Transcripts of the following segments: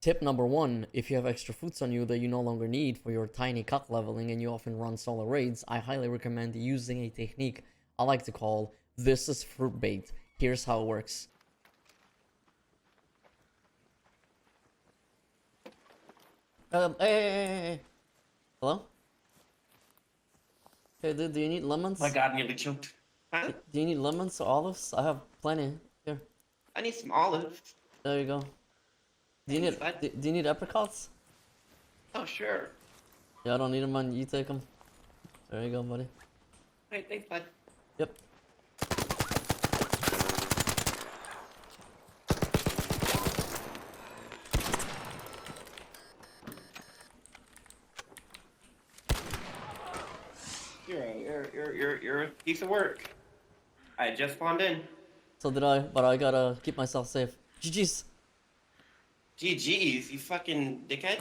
Tip number one, if you have extra fruits on you that you no longer need for your tiny cuck leveling and you often run solo raids, I highly recommend using a technique I like to call this is fruit bait. Here's how it works. Hey. Hello? Hey, dude, do you need My lemons? God, nearly choked. Huh? Do you need lemons or olives? I have plenty. Here, I need some olives. there you go. Do you Thanks, need, bud. do you need apricots? Oh, sure. Yeah, I don't need them, man. You take them. There you go, buddy. Hey, thanks, bud. Yep. You're a piece of work. I just spawned in. So did I, but I gotta keep myself safe. GG's. GG's, you fucking dickhead.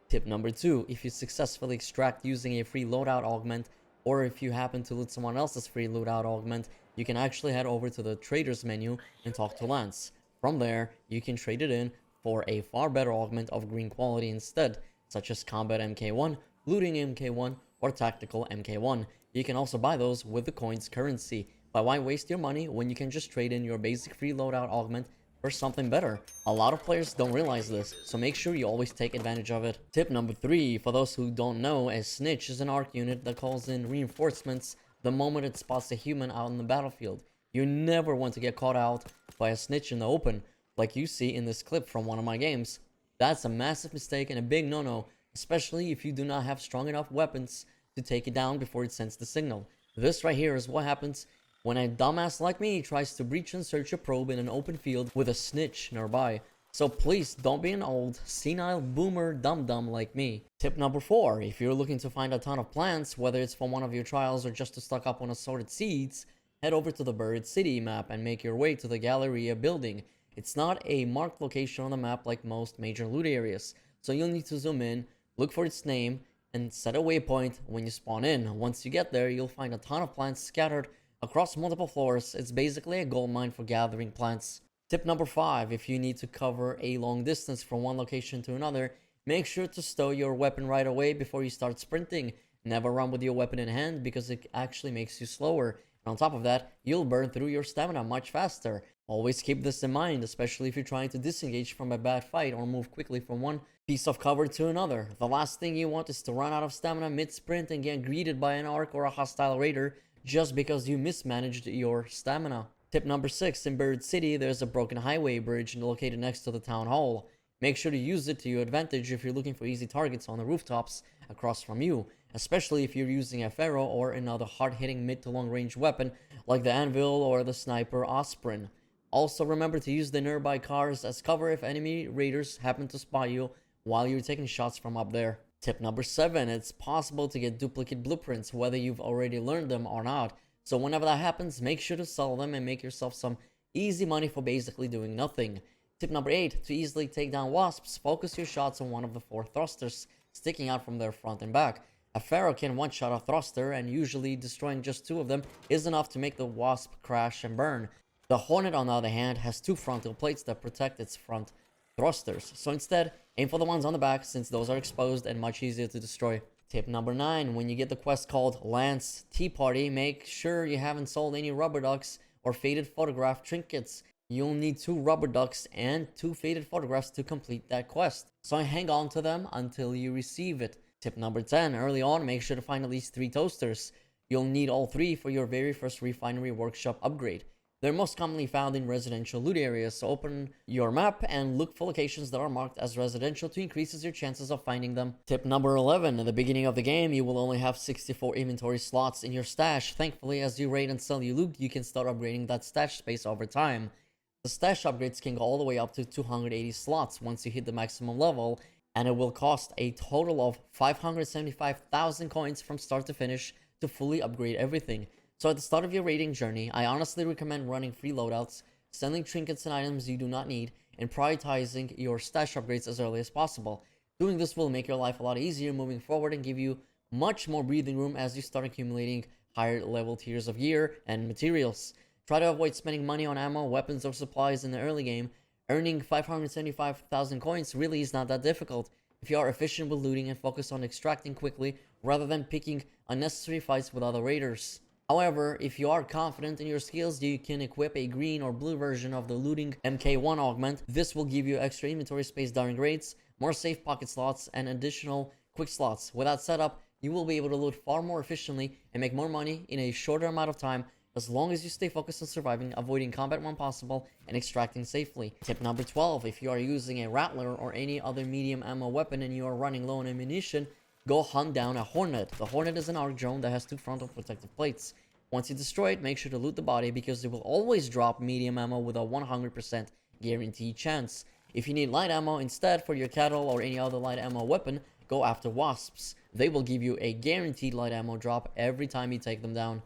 Tip number two, if you successfully extract using a free loadout augment, or if you happen to loot someone else's free loadout augment, you can actually head over to the traders menu and talk to Lance. From there, you can trade it in for a far better augment of green quality instead, such as combat MK1, looting MK1, or tactical MK1. You can also buy those with the coin's currency. But why waste your money when you can just trade in your basic free loadout augment for something better? A lot of players don't realize this, so make sure you always take advantage of it. Tip number 3, for those who don't know, a snitch is an ARC unit that calls in reinforcements the moment it spots a human out in the battlefield. You never want to get caught out by a snitch in the open, like you see in this clip from one of my games. That's a massive mistake and a big no-no, especially if you do not have strong enough weapons to take it down before it sends the signal. This right here is what happens when a dumbass like me tries to breach and search a probe in an open field with a snitch nearby. So please don't be an old, senile boomer dum-dum like me. Tip number 4, if you're looking to find a ton of plants, whether it's for one of your trials or just to stock up on assorted seeds, head over to the Buried City map and make your way to the Galleria building. It's not a marked location on the map like most major loot areas, so you'll need to zoom in, look for its name, and set a waypoint when you spawn in. Once you get there, you'll find a ton of plants scattered across multiple floors. It's basically a gold mine for gathering plants. Tip number 5, if you need to cover a long distance from one location to another, make sure to stow your weapon right away before you start sprinting. Never run with your weapon in hand because it actually makes you slower. And on top of that, you'll burn through your stamina much faster. Always keep this in mind, especially if you're trying to disengage from a bad fight or move quickly from one piece of cover to another. The last thing you want is to run out of stamina mid-sprint and get greeted by an ARC or a hostile raider just because you mismanaged your stamina. Tip number 6, in Buried City, there's a broken highway bridge located next to the town hall. Make sure to use it to your advantage if you're looking for easy targets on the rooftops across from you, especially if you're using a Pharaoh or another hard-hitting mid to long range weapon like the Anvil or the Sniper Osprey. Also remember to use the nearby cars as cover if enemy raiders happen to spot you while you're taking shots from up there. Tip number 7, it's possible to get duplicate blueprints whether you've already learned them or not. So whenever that happens, make sure to sell them and make yourself some easy money for basically doing nothing. Tip number 8, to easily take down wasps, focus your shots on one of the 4 thrusters sticking out from their front and back. A Pharaoh can one-shot a thruster, and usually destroying just 2 of them is enough to make the wasp crash and burn. The Hornet, on the other hand, has 2 frontal plates that protect its front thrusters, so instead, aim for the ones on the back since those are exposed and much easier to destroy. Tip number 9, when you get the quest called Lance Tea Party, make sure you haven't sold any rubber ducks or faded photograph trinkets. You'll need 2 rubber ducks and 2 faded photographs to complete that quest, so hang on to them until you receive it. Tip number 10, early on, make sure to find at least 3 toasters. You'll need all 3 for your very first refinery workshop upgrade. They're most commonly found in residential loot areas, so open your map and look for locations that are marked as residential to increase your chances of finding them. Tip number 11, at the beginning of the game, you will only have 64 inventory slots in your stash. Thankfully, as you raid and sell your loot, you can start upgrading that stash space over time. The stash upgrades can go all the way up to 280 slots once you hit the maximum level, and it will cost a total of 575,000 coins from start to finish to fully upgrade everything. So at the start of your raiding journey, I honestly recommend running free loadouts, selling trinkets and items you do not need, and prioritizing your stash upgrades as early as possible. Doing this will make your life a lot easier moving forward and give you much more breathing room as you start accumulating higher level tiers of gear and materials. Try to avoid spending money on ammo, weapons, or supplies in the early game. Earning 575,000 coins really is not that difficult if you are efficient with looting and focus on extracting quickly rather than picking unnecessary fights with other raiders. However, if you are confident in your skills, you can equip a green or blue version of the looting MK1 augment. This will give you extra inventory space during raids, more safe pocket slots, and additional quick slots. With that setup, you will be able to loot far more efficiently and make more money in a shorter amount of time as long as you stay focused on surviving, avoiding combat when possible, and extracting safely. Tip number 12, if you are using a Rattler or any other medium ammo weapon and you are running low on ammunition, go hunt down a Hornet. The Hornet is an arc drone that has 2 frontal protective plates. Once you destroy it, make sure to loot the body because it will always drop medium ammo with a 100% guaranteed chance. If you need light ammo instead for your cattle or any other light ammo weapon, go after Wasps. They will give you a guaranteed light ammo drop every time you take them down.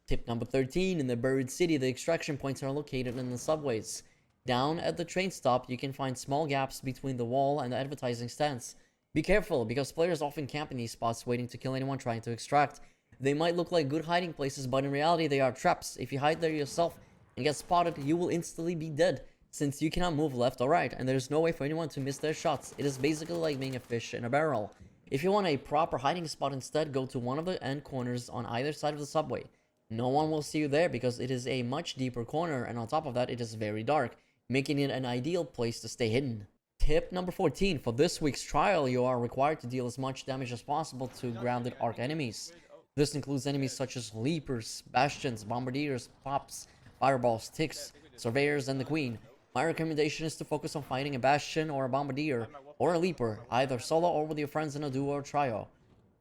Tip number 13, in the buried city, the extraction points are located in the subways. Down at the train stop, you can find small gaps between the wall and the advertising stands. Be careful, because players often camp in these spots waiting to kill anyone trying to extract. They might look like good hiding places, but in reality they are traps. If you hide there yourself and get spotted, you will instantly be dead, since you cannot move left or right, and there's no way for anyone to miss their shots. It is basically like being a fish in a barrel. If you want a proper hiding spot instead, go to one of the end corners on either side of the subway. No one will see you there because it is a much deeper corner, and on top of that it is very dark, making it an ideal place to stay hidden. Tip number 14, for this week's trial you are required to deal as much damage as possible to grounded arc enemies. This includes enemies such as Leapers, Bastions, Bombardiers, Pops, Fireballs, Ticks, Surveyors, and the Queen. My recommendation is to focus on fighting a Bastion or a Bombardier, or a Leaper, either solo or with your friends in a duo or trio.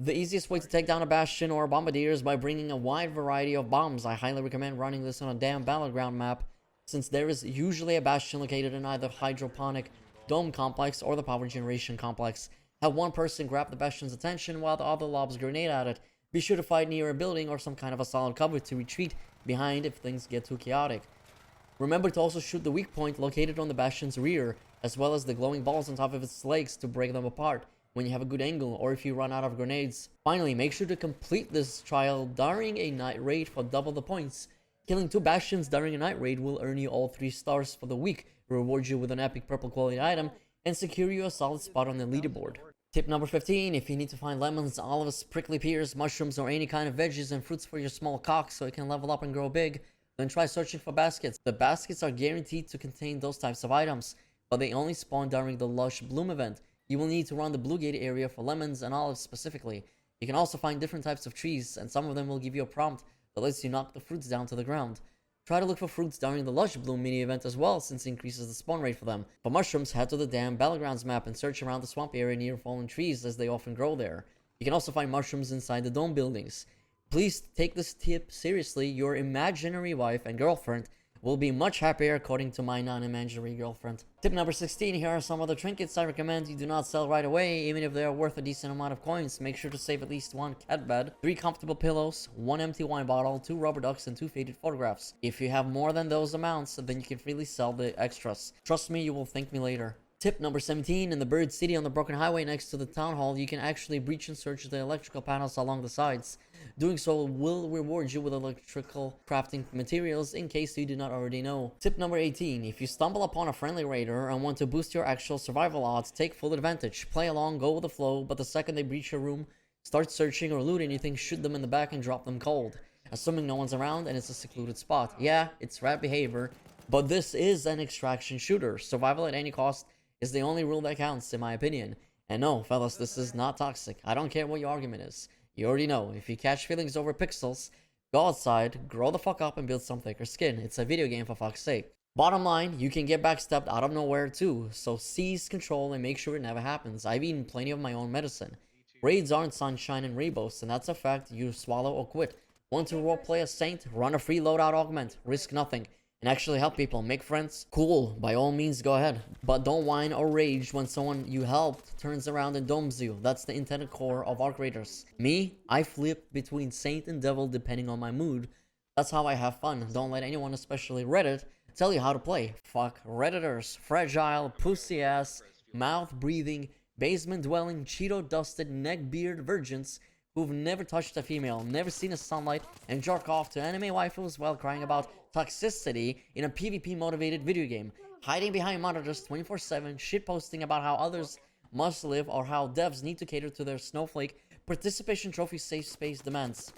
The easiest way to take down a Bastion or a Bombardier is by bringing a wide variety of bombs. I highly recommend running this on a damn battleground map, since there is usually a Bastion located in either Hydroponic Dome Complex or the Power Generation Complex. Have one person grab the Bastion's attention while the other lobs a grenade at it. Be sure to fight near a building or some kind of a solid cover to retreat behind if things get too chaotic. Remember to also shoot the weak point located on the Bastion's rear, as well as the glowing balls on top of its legs to break them apart when you have a good angle or if you run out of grenades. Finally, make sure to complete this trial during a night raid for double the points. Killing 2 Bastions during a night raid will earn you all 3 stars for the week, reward you with an epic purple quality item, and secure you a solid spot on the leaderboard. Tip number 15, if you need to find lemons, olives, prickly pears, mushrooms, or any kind of veggies and fruits for your small cock so it can level up and grow big, then try searching for baskets. The baskets are guaranteed to contain those types of items, but they only spawn during the Lush Bloom event. You will need to run the Blue Gate area for lemons and olives specifically. You can also find different types of trees, and some of them will give you a prompt that lets you knock the fruits down to the ground. Try to look for fruits during the Lush Bloom mini event as well, since it increases the spawn rate for them. For mushrooms, head to the damn Battlegrounds map and search around the swamp area near fallen trees, as they often grow there. You can also find mushrooms inside the dome buildings. Please take this tip seriously. Your imaginary wife and girlfriend will be much happier according to my non-imaginary girlfriend. Tip number 16, here are some other trinkets I recommend you do not sell right away, even if they are worth a decent amount of coins. Make sure to save at least 1 cat bed, 3 comfortable pillows, 1 empty wine bottle, 2 rubber ducks, and 2 faded photographs. If you have more than those amounts, then you can freely sell the extras. Trust me, you will thank me later. Tip number 17, in the buried city on the broken highway next to the town hall, you can actually breach and search the electrical panels along the sides. Doing so will reward you with electrical crafting materials in case you do not already know. Tip number 18, if you stumble upon a friendly raider and want to boost your actual survival odds, take full advantage. Play along, go with the flow, but the second they breach your room, start searching or loot anything, shoot them in the back and drop them cold. Assuming no one's around and it's a secluded spot. Yeah, it's rat behavior, but this is an extraction shooter. Survival at any cost is the only rule that counts, in my opinion. And no, fellas, this is not toxic. I don't care what your argument is. You already know, if you catch feelings over pixels, go outside, grow the fuck up, and build some thicker skin. It's a video game, for fuck's sake. Bottom line, you can get backstabbed out of nowhere too, so seize control and make sure it never happens. I've eaten plenty of my own medicine. Raids aren't sunshine and rainbows, and that's a fact. You swallow or quit. Want to roleplay a saint? Run a free loadout augment. Risk nothing and actually help people, make friends, cool, by all means go ahead. But don't whine or rage when someone you helped turns around and domes you. That's the intended core of Arc Raiders. Me, I flip between Saint and Devil depending on my mood. That's how I have fun. Don't let anyone, especially Reddit, tell you how to play. Fuck Redditors. Fragile, pussy ass, mouth breathing, basement dwelling, Cheeto dusted, neckbeard virgins who've never touched a female, never seen a sunlight, and jerk off to anime waifus while crying about toxicity in a PvP motivated video game, hiding behind monitors 24/7, shitposting about how others must live or how devs need to cater to their snowflake participation trophy safe space demands.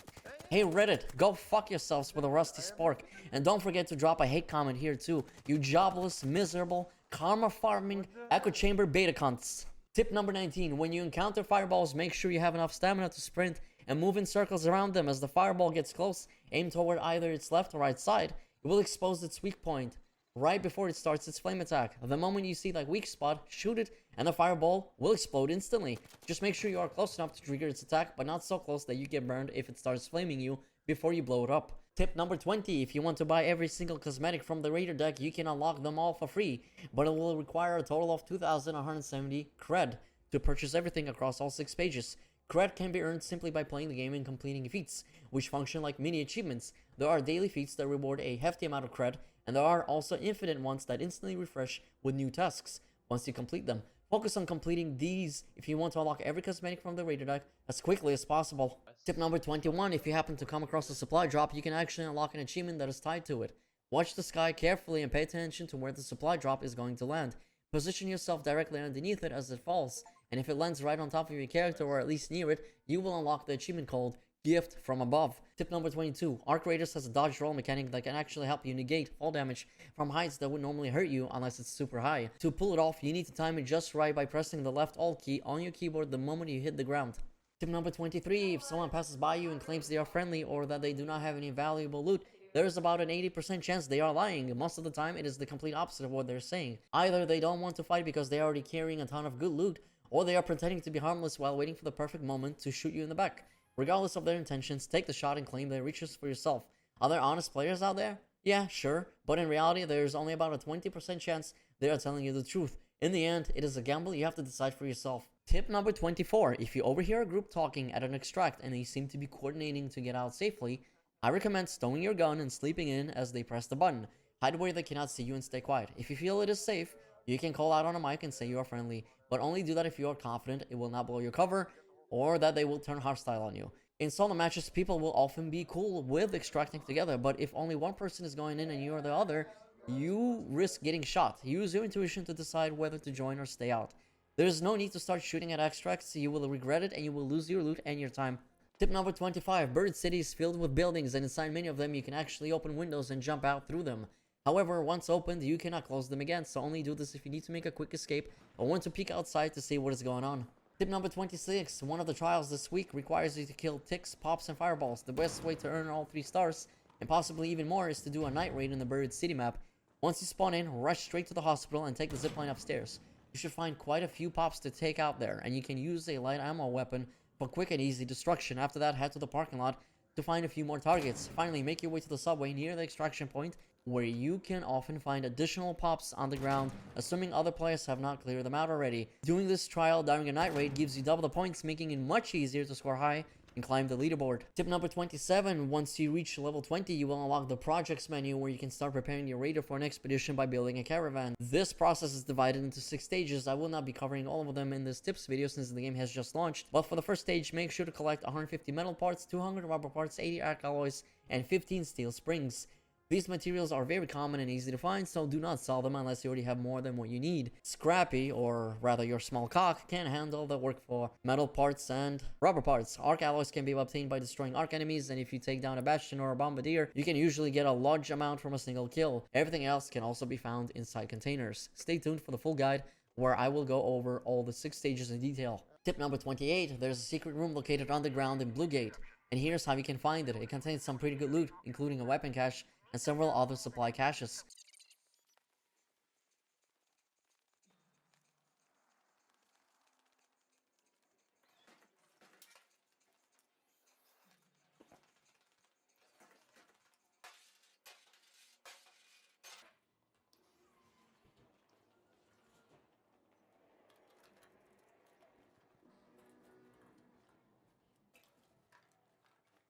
Hey Reddit, go fuck yourselves with a rusty spork, and don't forget to drop a hate comment here too, you jobless, miserable, karma farming, echo chamber beta cunts. Tip number 19, when you encounter fireballs, make sure you have enough stamina to sprint and move in circles around them. As the fireball gets close, aim toward either its left or right side. It will expose its weak point right before it starts its flame attack. The moment you see that weak spot, shoot it, and the fireball will explode instantly. Just make sure you are close enough to trigger its attack, but not so close that you get burned if it starts flaming you before you blow it up. Tip number 20, if you want to buy every single cosmetic from the Raider deck, you can unlock them all for free, but it will require a total of 2,170 cred to purchase everything across all 6 pages. Cred can be earned simply by playing the game and completing feats, which function like mini achievements. There are daily feats that reward a hefty amount of cred, and there are also infinite ones that instantly refresh with new tasks once you complete them. Focus on completing these if you want to unlock every cosmetic from the Raider deck as quickly as possible. Tip number 21, if you happen to come across a supply drop, you can actually unlock an achievement that is tied to it. Watch the sky carefully and pay attention to where the supply drop is going to land. Position yourself directly underneath it as it falls, and if it lands right on top of your character or at least near it, you will unlock the achievement called Gift from Above. Tip number 22, Arc Raiders has a dodge roll mechanic that can actually help you negate fall damage from heights that would normally hurt you unless it's super high. To pull it off, you need to time it just right by pressing the left Alt key on your keyboard the moment you hit the ground. Tip number 23, if someone passes by you and claims they are friendly or that they do not have any valuable loot, there is about an 80% chance they are lying. Most of the time, it is the complete opposite of what they're saying. Either they don't want to fight because they are already carrying a ton of good loot, or they are pretending to be harmless while waiting for the perfect moment to shoot you in the back. Regardless of their intentions, take the shot and claim their riches for yourself. Are there honest players out there? Yeah, sure, but in reality, there is only about a 20% chance they are telling you the truth. In the end, it is a gamble you have to decide for yourself. Tip number 24, if you overhear a group talking at an extract and they seem to be coordinating to get out safely, I recommend stowing your gun and sleeping in as they press the button. Hide where they cannot see you and stay quiet. If you feel it is safe, you can call out on a mic and say you are friendly, but only do that if you are confident it will not blow your cover or that they will turn hostile on you. In solo matches, people will often be cool with extracting together, but if only one person is going in and you are the other, you risk getting shot. Use your intuition to decide whether to join or stay out. There is no need to start shooting at extracts, you will regret it and you will lose your loot and your time. Tip number 25, Bird City is filled with buildings, and inside many of them you can actually open windows and jump out through them. However, once opened, you cannot close them again, so only do this if you need to make a quick escape or want to peek outside to see what is going on. Tip number 26, one of the trials this week requires you to kill ticks, pops, and fireballs. The best way to earn all 3 stars, and possibly even more, is to do a night raid in the Buried City map. Once you spawn in, rush straight to the hospital and take the zipline upstairs. You should find quite a few pops to take out there, and you can use a light ammo weapon for quick and easy destruction. After that, head to the parking lot to find a few more targets. Finally, make your way to the subway near the extraction point, where you can often find additional pops on the ground, assuming other players have not cleared them out already. Doing this trial during a night raid gives you double the points, making it much easier to score high and climb the leaderboard. Tip number 27, once you reach level 20, you will unlock the projects menu where you can start preparing your raider for an expedition by building a caravan. This process is divided into 6 stages. I will not be covering all of them in this tips video since the game has just launched, but for the first stage, make sure to collect 150 metal parts, 200 rubber parts, 80 arc alloys, and 15 steel springs. These materials are very common and easy to find, so do not sell them unless you already have more than what you need. Scrappy, or rather your small cock, can handle the work for metal parts and rubber parts. Arc alloys can be obtained by destroying arc enemies, and if you take down a bastion or a bombardier, you can usually get a large amount from a single kill. Everything else can also be found inside containers. Stay tuned for the full guide, where I will go over all the 6 stages in detail. Tip number 28, there's a secret room located underground in Blue Gate, and here's how you can find it. It contains some pretty good loot, including a weapon cache, and several other supply caches.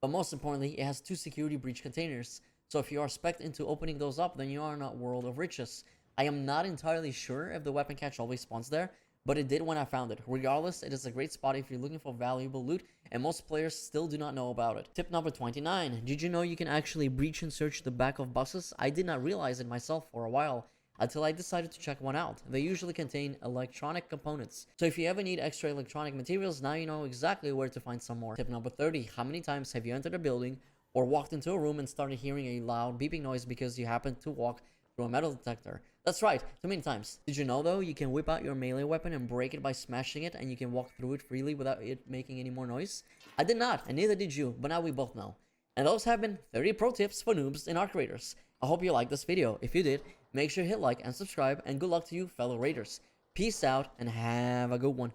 But most importantly, it has 2 security breach containers. So if you are spec'd into opening those up, then you are not World of Riches. I am not entirely sure if the weapon cache always spawns there, but it did when I found it. Regardless, it is a great spot if you're looking for valuable loot, and most players still do not know about it. Tip number 29. Did you know you can actually breach and search the back of buses? I did not realize it myself for a while, until I decided to check one out. They usually contain electronic components. So if you ever need extra electronic materials, now you know exactly where to find some more. Tip number 30. How many times have you entered a building or walked into a room and started hearing a loud beeping noise because you happened to walk through a metal detector? That's right, too many times. Did you know though, you can whip out your melee weapon and break it by smashing it, and you can walk through it freely without it making any more noise? I did not, and neither did you, but now we both know. And those have been 30 pro tips for noobs and arc raiders. I hope you liked this video. If you did, make sure to hit like and subscribe, and good luck to you fellow raiders. Peace out and have a good one.